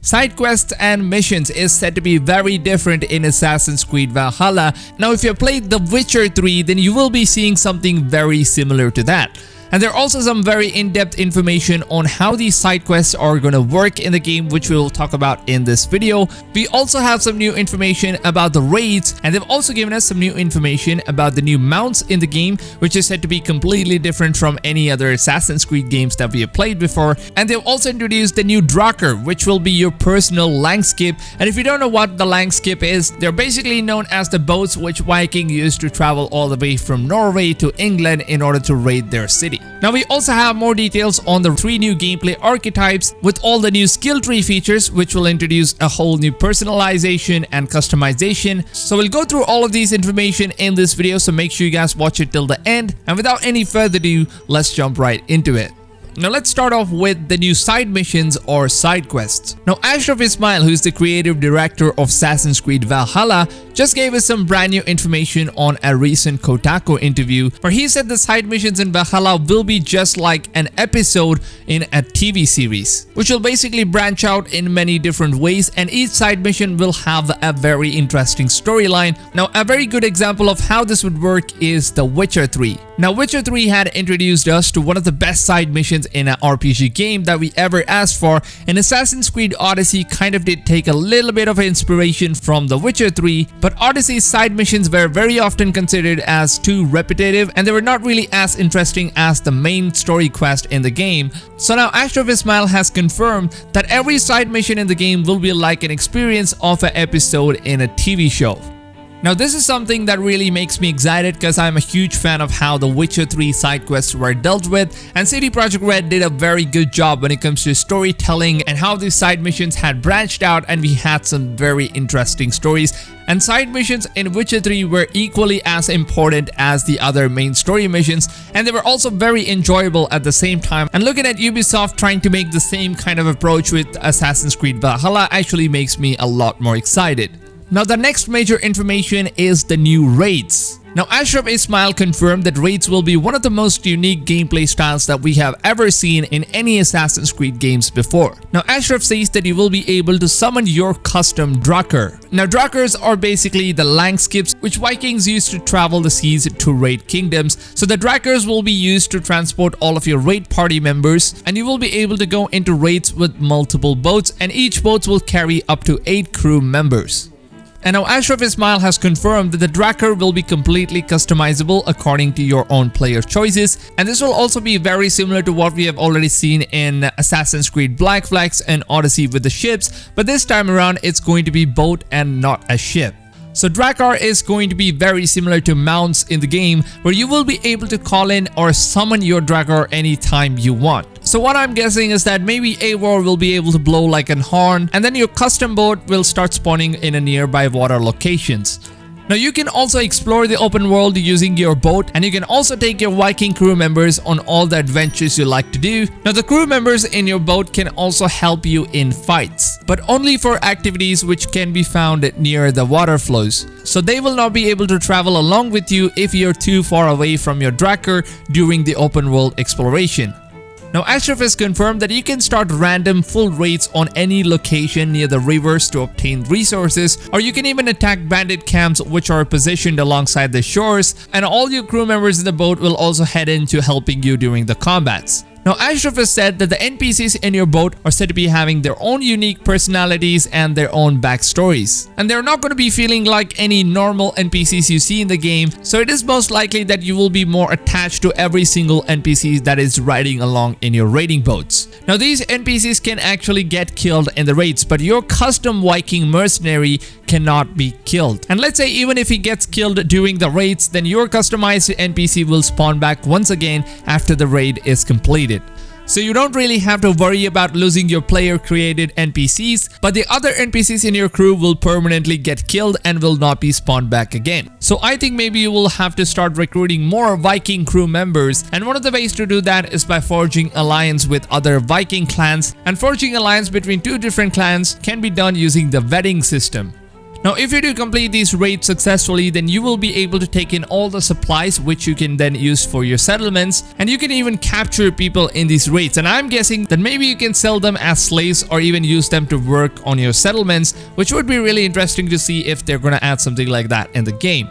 Side quests and missions is said to be very different in Assassin's Creed Valhalla. Now if you played The Witcher 3, then you will be seeing something very similar to that. And there are also some very in-depth information on how these side quests are going to work in the game, which we will talk about in this video. We also have some new information about the raids, and they've also given us some new information about the new mounts in the game, which is said to be completely different from any other Assassin's Creed games that we have played before. And they've also introduced the new Drakkar, which will be your personal langskip. And if you don't know what the langskip is, they're basically known as the boats which Viking used to travel all the way from Norway to England in order to raid their city. Now we also have more details on the 3 new gameplay archetypes with all the new skill tree features, which will introduce a whole new personalization and customization. So we'll go through all of these information in this video, so make sure you guys watch it till the end. And without any further ado, let's jump right into it. Now let's start off with the new side missions or side quests. Now Ashraf Ismail, who is the creative director of Assassin's Creed Valhalla, just gave us some brand new information on a recent Kotaku interview, where he said the side missions in Valhalla will be just like an episode in a TV series, which will basically branch out in many different ways, and each side mission will have a very interesting storyline. Now a very good example of how this would work is The Witcher 3. Now Witcher 3 had introduced us to one of the best side missions in an RPG game that we ever asked for, and Assassin's Creed Odyssey kind of did take a little bit of inspiration from The Witcher 3, but Odyssey's side missions were very often considered as too repetitive, and they were not really as interesting as the main story quest in the game. So now Ashraf Ismail has confirmed that every side mission in the game will be like an experience of an episode in a TV show. Now this is something that really makes me excited, because I'm a huge fan of how The Witcher 3 side quests were dealt with, and CD Projekt Red did a very good job when it comes to storytelling and how these side missions had branched out, and we had some very interesting stories. And side missions in Witcher 3 were equally as important as the other main story missions, and they were also very enjoyable at the same time. And looking at Ubisoft trying to make the same kind of approach with Assassin's Creed Valhalla actually makes me a lot more excited. Now the next major information is the new raids. Now Ashraf Ismail confirmed that raids will be one of the most unique gameplay styles that we have ever seen in any Assassin's Creed games before. Now Ashraf says that you will be able to summon your custom Drakkar. Now Drakkars are basically the langskips which Vikings used to travel the seas to raid kingdoms. So the Drakkars will be used to transport all of your raid party members, and you will be able to go into raids with multiple boats, and each boat will carry up to 8 crew members. And now Ashraf Ismail has confirmed that the Drakkar will be completely customizable according to your own player choices, and this will also be very similar to what we have already seen in Assassin's Creed Black Flags and Odyssey with the ships, but this time around it's going to be boat and not a ship. So Drakkar is going to be very similar to mounts in the game, where you will be able to call in or summon your Drakkar anytime you want. So what I'm guessing is that maybe Eivor will be able to blow like an horn, and then your custom boat will start spawning in a nearby water locations. Now you can also explore the open world using your boat, and you can also take your Viking crew members on all the adventures you like to do. Now the crew members in your boat can also help you in fights, but only for activities which can be found near the water flows. So they will not be able to travel along with you if you're too far away from your Drakkar during the open world exploration. Now Ashraf has confirmed that you can start random full raids on any location near the rivers to obtain resources, or you can even attack bandit camps which are positioned alongside the shores, and all your crew members in the boat will also head into helping you during the combats. Now Ashraf has said that the NPCs in your boat are said to be having their own unique personalities and their own backstories, and they're not going to be feeling like any normal NPCs you see in the game, so it is most likely that you will be more attached to every single NPC that is riding along in your raiding boats. Now these NPCs can actually get killed in the raids, but your custom Viking mercenary cannot be killed. And let's say even if he gets killed during the raids, then your customized NPC will spawn back once again after the raid is completed. So you don't really have to worry about losing your player created NPCs, but the other NPCs in your crew will permanently get killed and will not be spawned back again. So I think maybe you will have to start recruiting more Viking crew members, and one of the ways to do that is by forging alliance with other Viking clans, and forging alliance between 2 different clans can be done using the vetting system. Now, if you do complete these raids successfully, then you will be able to take in all the supplies which you can then use for your settlements, and you can even capture people in these raids. And I'm guessing that maybe you can sell them as slaves or even use them to work on your settlements, which would be really interesting to see if they're gonna add something like that in the game.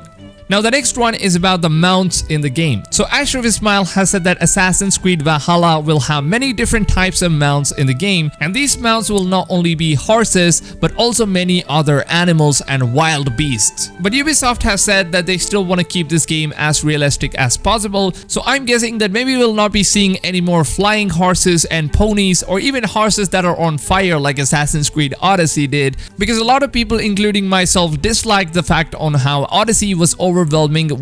Now, the next one is about the mounts in the game. So Ashraf Ismail has said that Assassins Creed Valhalla will have many different types of mounts in the game, and these mounts will not only be horses but also many other animals and wild beasts. But Ubisoft has said that they still want to keep this game as realistic as possible, so I'm guessing that maybe we'll not be seeing any more flying horses and ponies or even horses that are on fire like Assassin's Creed Odyssey did, because a lot of people, including myself, disliked the fact on how Odyssey was overwhelming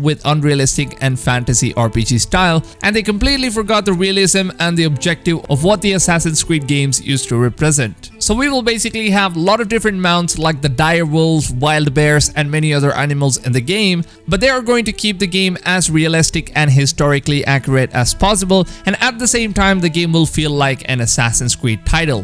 with unrealistic and fantasy RPG style, and they completely forgot the realism and the objective of what the Assassin's Creed games used to represent. So we will basically have a lot of different mounts like the dire wolves, wild bears, and many other animals in the game, but they are going to keep the game as realistic and historically accurate as possible, and at the same time the game will feel like an Assassin's Creed title.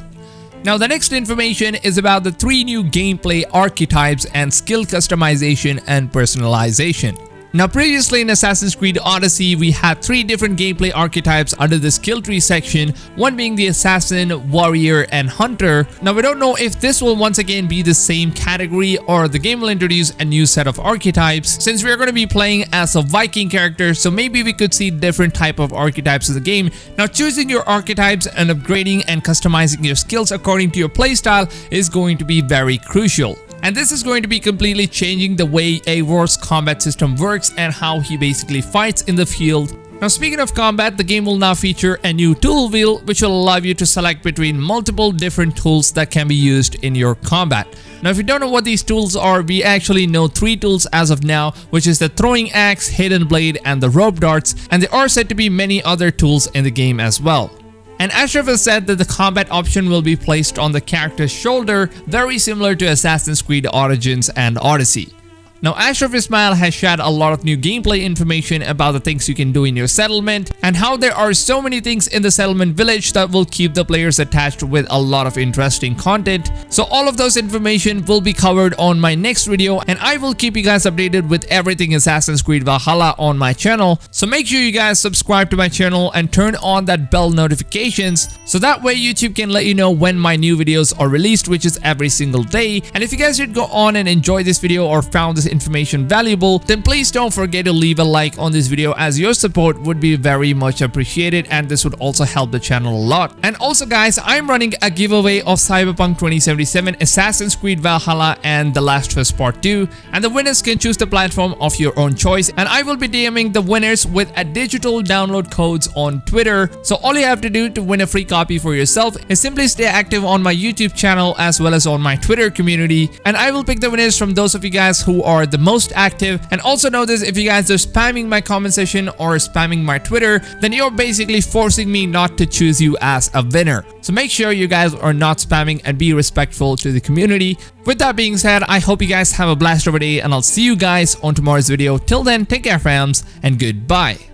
Now, the next information is about the 3 new gameplay archetypes and skill customization and personalization. Now, previously in Assassin's Creed Odyssey, we had 3 different gameplay archetypes under the skill tree section, one being the assassin, warrior, and hunter. Now, we don't know if this will once again be the same category or the game will introduce a new set of archetypes, since we are going to be playing as a Viking character, so maybe we could see different type of archetypes in the game. Now, choosing your archetypes and upgrading and customizing your skills according to your playstyle is going to be very crucial. And this is going to be completely changing the way Eivor's combat system works and how he basically fights in the field. Now, speaking of combat, the game will now feature a new tool wheel which will allow you to select between multiple different tools that can be used in your combat. Now, if you don't know what these tools are, we actually know 3 tools as of now, which is the throwing axe, hidden blade, and the rope darts, and there are said to be many other tools in the game as well. And Ashraf has said that the combat option will be placed on the character's shoulder, very similar to Assassin's Creed Origins and Odyssey. Now, Ashraf Ismail has shared a lot of new gameplay information about the things you can do in your settlement and how there are so many things in the settlement village that will keep the players attached with a lot of interesting content. So all of those information will be covered on my next video, and I will keep you guys updated with everything Assassin's Creed Valhalla on my channel. So make sure you guys subscribe to my channel and turn on that bell notifications, so that way YouTube can let you know when my new videos are released, which is every single day. And if you guys did go on and enjoy this video or found this information valuable, then please don't forget to leave a like on this video, as your support would be very much appreciated and this would also help the channel a lot. And also guys, I'm running a giveaway of Cyberpunk 2077, Assassin's Creed Valhalla, and The Last of Us Part 2, and the winners can choose the platform of your own choice, and I will be DMing the winners with a digital download codes on Twitter. So all you have to do to win a free copy for yourself is simply stay active on my YouTube channel as well as on my Twitter community, and I will pick the winners from those of you guys who are the most active. And also notice, if you guys are spamming my comment section or spamming my Twitter, then you're basically forcing me not to choose you as a winner. So make sure you guys are not spamming and be respectful to the community. With that being said, I hope you guys have a blast of a day, and I'll see you guys on tomorrow's video. Till then, take care fams, and goodbye.